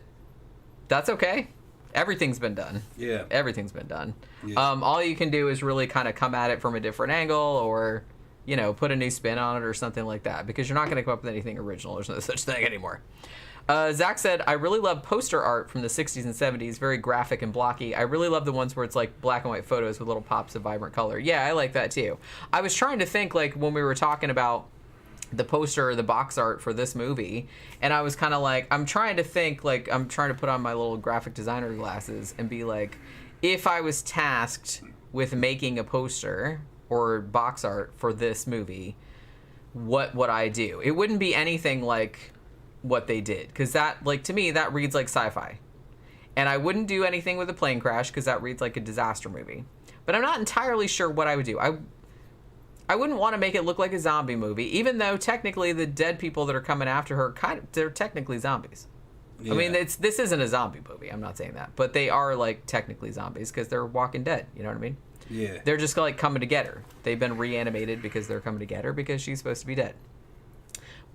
that's okay. Everything's been done. Yeah. Everything's been done. Yeah. All you can do is really kind of come at it from a different angle or, you know, put a new spin on it or something like that. Because you're not going to come up with anything original. There's no such thing anymore. Zach said, I really love poster art from the 60s and 70s. Very graphic and blocky. I really love the ones where it's like black and white photos with little pops of vibrant color. Yeah, I like that too. I was trying to think, like, when we were talking about the poster or the box art for this movie, and I was kind of like, I'm trying to think, like, I'm trying to put on my little graphic designer glasses and be like, if I was tasked with making a poster or box art for this movie, what would I do? It wouldn't be anything like what they did, because that, like, to me, that reads like sci-fi. And I wouldn't do anything with a plane crash, because that reads like a disaster movie. But I'm not entirely sure what I would do. I wouldn't want to make it look like a zombie movie, even though technically the dead people that are coming after her, they're technically zombies. Yeah. I mean, this isn't a zombie movie. I'm not saying that, but they are, like, technically zombies because they're walking dead. You know what I mean? Yeah. They're just, like, coming to get her. They've been reanimated because they're coming to get her because she's supposed to be dead.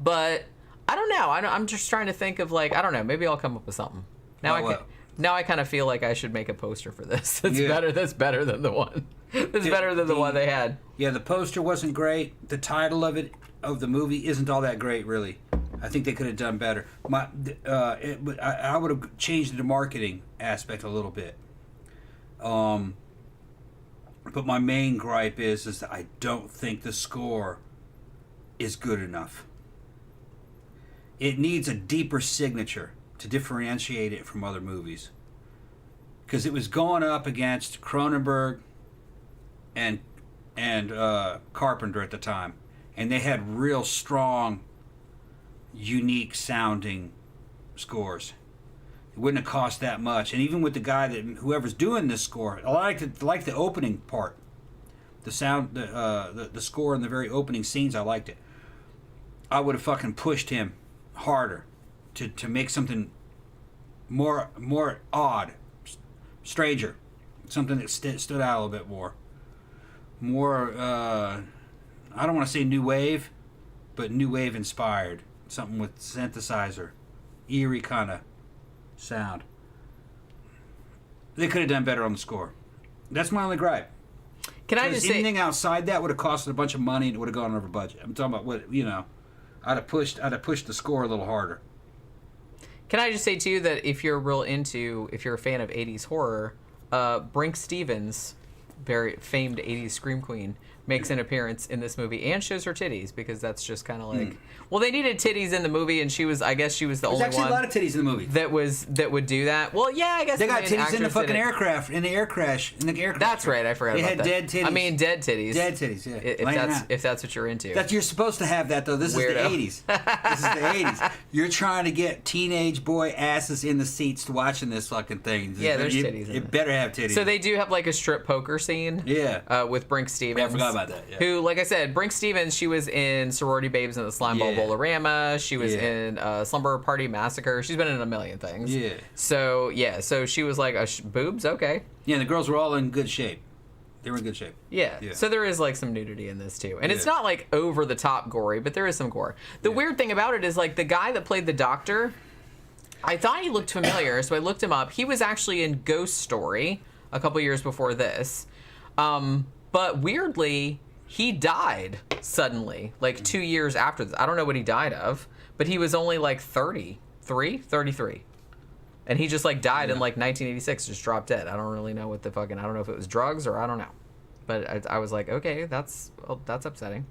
But I don't know. I'm just trying to think of, like, I don't know. Maybe I'll come up with something. Now I kind of feel like I should make a poster for this. That's better than the one. It's better than the one they had. Yeah, the poster wasn't great. The title of the movie isn't all that great, really. I think they could have done better. I would have changed the marketing aspect a little bit. But my main gripe is that I don't think the score is good enough. It needs a deeper signature to differentiate it from other movies. Because it was going up against Cronenberg and Carpenter at the time, and they had real strong, unique sounding scores. It wouldn't have cost that much, and even with the guy whoever's doing this score, I like the opening part, the sound, the score in the very opening scenes. I liked it. I would have fucking pushed him harder to make something more odd, stranger, something that stood out a little bit more. I don't want to say new wave, but new wave inspired. Something with synthesizer, eerie kind of sound. They could have done better on the score. That's my only gripe. Can I just say anything outside that would have costed a bunch of money and it would have gone over budget. I'm talking about what, you know, I'd have pushed the score a little harder. Can I just say too that if you're a fan of 80s horror, Brink Stevens, very famed 80s scream queen, makes an appearance in this movie and shows her titties, because that's just kind of like, well, they needed titties in the movie, and I guess she was the only one. There's actually a lot of titties in the movie that would do that. Well, yeah, I guess they got titties in the fucking aircraft, in the air crash. That's right, I forgot about that. They had dead titties. I mean, dead titties. Dead titties, yeah. If that's what you're into. You're supposed to have that, though. This Weirdo. Is the 80s. This is the 80s. You're trying to get teenage boy asses in the seats watching this fucking thing. Yeah, there's titties in it. It better have titties. So they do have, like, a strip poker scene. Yeah. With Brink Stevens. Yeah, I forgot about that. Yeah. Who, like I said, Brink Stevens, she was in Sorority Babes and the Slime Ball Bolorama. She was in Slumber Party Massacre. She's been in a million things. Yeah. So she was like, boobs? Okay. Yeah, the girls were all in good shape. They were in good shape. Yeah. So there is, like, some nudity in this, too. And it's not, like, over-the-top gory, but there is some gore. The weird thing about it is, like, the guy that played the doctor, I thought he looked familiar, so I looked him up. He was actually in Ghost Story a couple years before this. But weirdly, he died suddenly, like 2 years after this. I don't know what he died of, but he was only like 33. And he just like died in like 1986, just dropped dead. I don't really know what I don't know if it was drugs or I don't know. But I was like, okay, that's upsetting.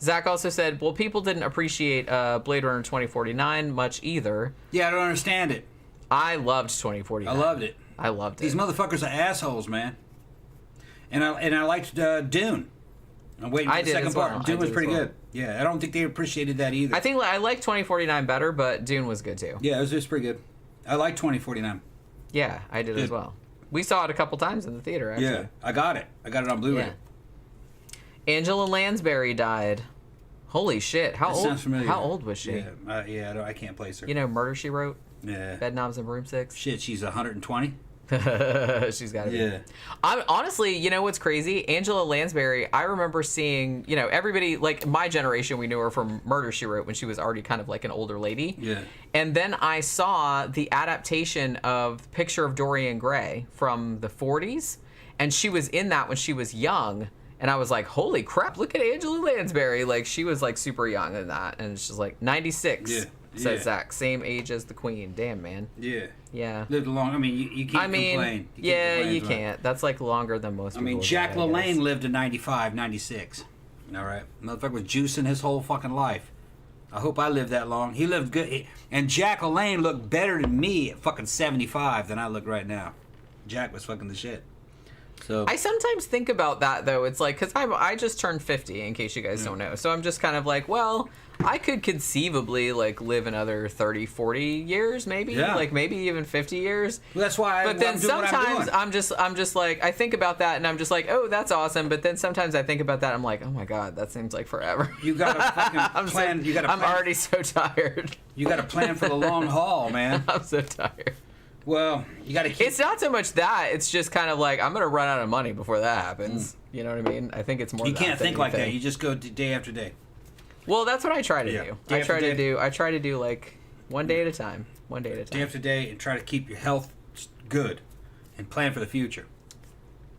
Zach also said, well, people didn't appreciate Blade Runner 2049 much either. Yeah, I don't understand it. I loved 2049. I loved it. I loved it. These motherfuckers are assholes, man. And I liked Dune. I'm waiting for the second as well. part. Dune was pretty good. Yeah, I don't think they appreciated that either. I think I like 2049 better, but Dune was good too. Yeah, it was pretty good. I like 2049. Yeah, I did as well. We saw it a couple times in the theater, actually. Yeah, I got it. I got it on Blu-ray. Yeah. Angela Lansbury died. Holy shit! How That old? sounds familiar. How old was she? Yeah, I can't place her. You know, Murder She Wrote. Yeah. Bedknobs and Broomsticks. Shit, she's 120. She's got to be. Yeah. I'm honestly, you know what's crazy? Angela Lansbury, I remember seeing, you know, everybody, like my generation, we knew her from Murder, She Wrote when she was already kind of like an older lady. Yeah. And then I saw the adaptation of Picture of Dorian Gray from the 40s, and she was in that when she was young. And I was like, holy crap, look at Angela Lansbury. Like, she was like super young in that. And she's like 96, says Zach. Same age as the Queen. Damn, man. Yeah. Yeah. Lived long. I mean, you can't complain. You can't. That's like longer than most people. I mean, Jack LaLanne lived to 95, 96. All right. Motherfucker was juicing his whole fucking life. I hope I lived that long. He lived good. And Jack LaLanne looked better than me at fucking 75 than I look right now. Jack was fucking the shit. So I sometimes think about that, though. It's like, because I just turned 50, in case you guys don't know. So I'm just kind of like, well, I could conceivably, like, live another 30, 40 years, maybe. Yeah. Like, maybe even 50 years. Well, that's why But then sometimes I'm just like, I think about that, and I'm just like, oh, that's awesome. But then sometimes I think about that, I'm like, oh, my God, that seems like forever. You got to fucking plan. I'm already so tired. You got to plan for the long haul, man. I'm so tired. Well, you got to keep... It's not so much that. It's just kind of like, I'm going to run out of money before that happens. You know what I mean? I think it's more You that can't than think like that. anything. You just go day after day. Well, that's what I try to do. Day I try after to do like one day at a time. Day after day, and try to keep your health good and plan for the future.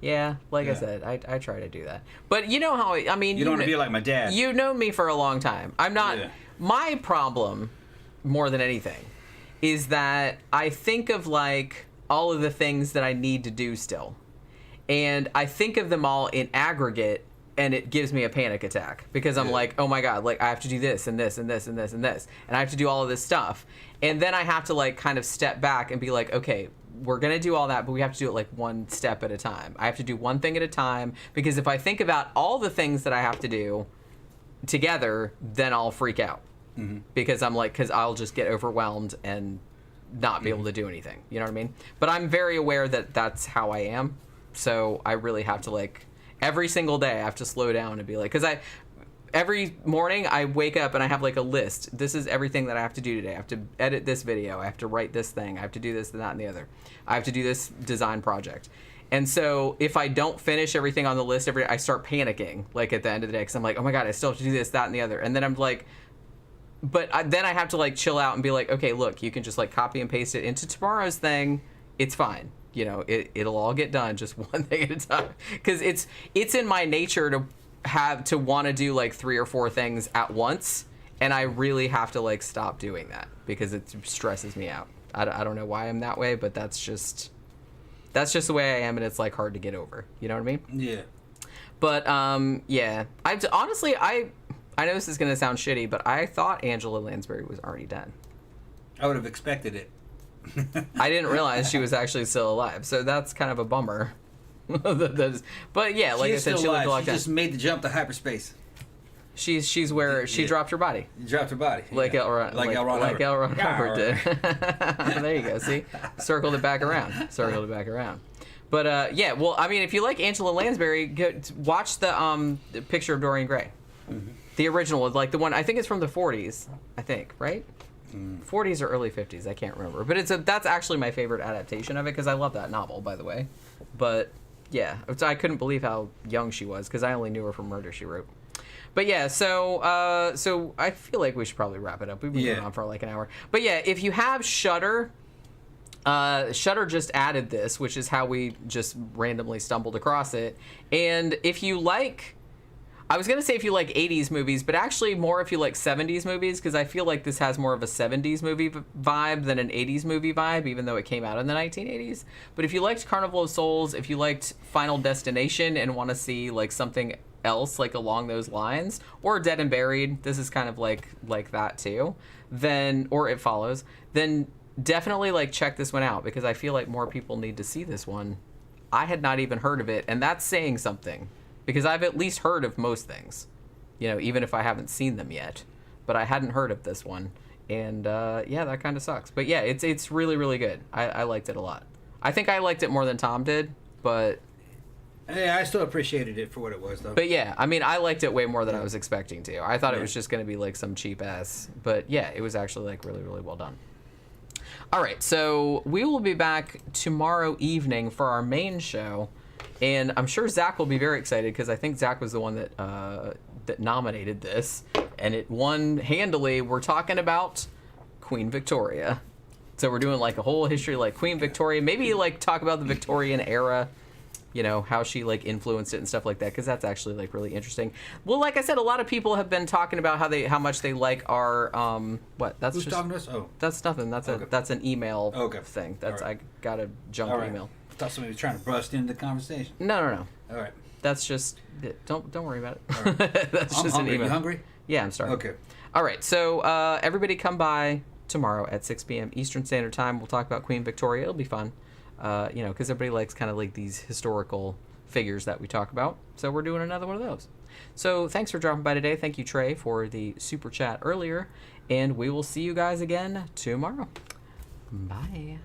Yeah, like I said, I try to do that. But you know how, I mean... You don't want to be like my dad. You know me for a long time. I'm not... Yeah. My problem, more than anything, is that I think of like all of the things that I need to do still. And I think of them all in aggregate, and it gives me a panic attack because I'm like, oh my God, like I have to do this and this and this and this and this, and I have to do all of this stuff. And then I have to like kind of step back and be like, okay, we're going to do all that, but we have to do it like one step at a time. I have to do one thing at a time, because if I think about all the things that I have to do together, then I'll freak out. Mm-hmm. Because I'll just get overwhelmed and not be able to do anything. You know what I mean? But I'm very aware that that's how I am. So I really have to, like, every single day I have to slow down and be like, because every morning I wake up and I have like a list. This is everything that I have to do today. I have to edit this video. I have to write this thing. I have to do this, that, and the other. I have to do this design project. And so if I don't finish everything on the list I start panicking, like, at the end of the day, because I'm like, oh my God, I still have to do this, that, and the other. And then I'm like, then I have to like chill out and be like, okay, look, you can just like copy and paste it into tomorrow's thing. It's fine. You know, it'll all get done just one thing at a time. Because it's in my nature to want to do like 3 or 4 things at once. And I really have to like stop doing that because it stresses me out. I don't know why I'm that way, but that's just the way I am, and it's like hard to get over. You know what I mean? Yeah. But yeah. I know this is going to sound shitty, but I thought Angela Lansbury was already dead. I would have expected it. I didn't realize she was actually still alive, so that's kind of a bummer. But yeah, like I said, she lived a long time. She just made the jump to hyperspace. She's where she dropped her body. You dropped her body. Like L. Ron Hubbard did. There you go. See, circled it back around. But yeah, well, I mean, if you like Angela Lansbury, watch the Picture of Dorian Gray. Mm-hmm. The original, like the one, I think it's from the 40s, I think, right? 40s or early 50s, I can't remember. But that's actually my favorite adaptation of it, because I love that novel, by the way. But yeah, I couldn't believe how young she was, because I only knew her from Murder, She Wrote. But yeah, so I feel like we should probably wrap it up. We've been going on for like an hour. But yeah, if you have Shudder, Shudder just added this, which is how we just randomly stumbled across it. And if you like... I was going to say if you like 80s movies, but actually more if you like 70s movies, because I feel like this has more of a 70s movie vibe than an 80s movie vibe, even though it came out in the 1980s. But if you liked Carnival of Souls, if you liked Final Destination and want to see like something else like along those lines, or Dead and Buried, this is kind of like that too, then, or It Follows, then definitely like check this one out, because I feel like more people need to see this one. I had not even heard of it, and that's saying something. because I've at least heard of most things, you know, even if I haven't seen them yet. But I hadn't heard of this one, and yeah, that kind of sucks. But yeah, it's really, really good. I liked it a lot. I think I liked it more than Thom did, but... Yeah, I still appreciated it for what it was, though. But yeah, I mean, I liked it way more than I was expecting to. I thought it was just going to be like some cheap ass, but yeah, it was actually like really, really well done. All right, so we will be back tomorrow evening for our main show, and I'm sure Zach will be very excited because I think Zach was the one that nominated this, and it won handily. We're talking about Queen Victoria. So we're doing like a whole history like Queen Victoria, maybe like talk about the Victorian era, you know, how she like influenced it and stuff like that, because that's actually like really interesting. Well, like I said, a lot of people have been talking about how much they like our what? That's Who's just talking to us? Oh, that's nothing. That's okay. That's an email thing. That's right. I got a junk email. I thought somebody was trying to bust into the conversation. No. All right. That's just don't worry about it. Right. That's I'm just hungry. an email. You hungry? Yeah, I'm starving. Okay. All right, so everybody come by tomorrow at 6 p.m. Eastern Standard Time. We'll talk about Queen Victoria. It'll be fun, you know, because everybody likes kind of like these historical figures that we talk about. So we're doing another one of those. So thanks for dropping by today. Thank you, Trey, for the super chat earlier. And we will see you guys again tomorrow. Bye.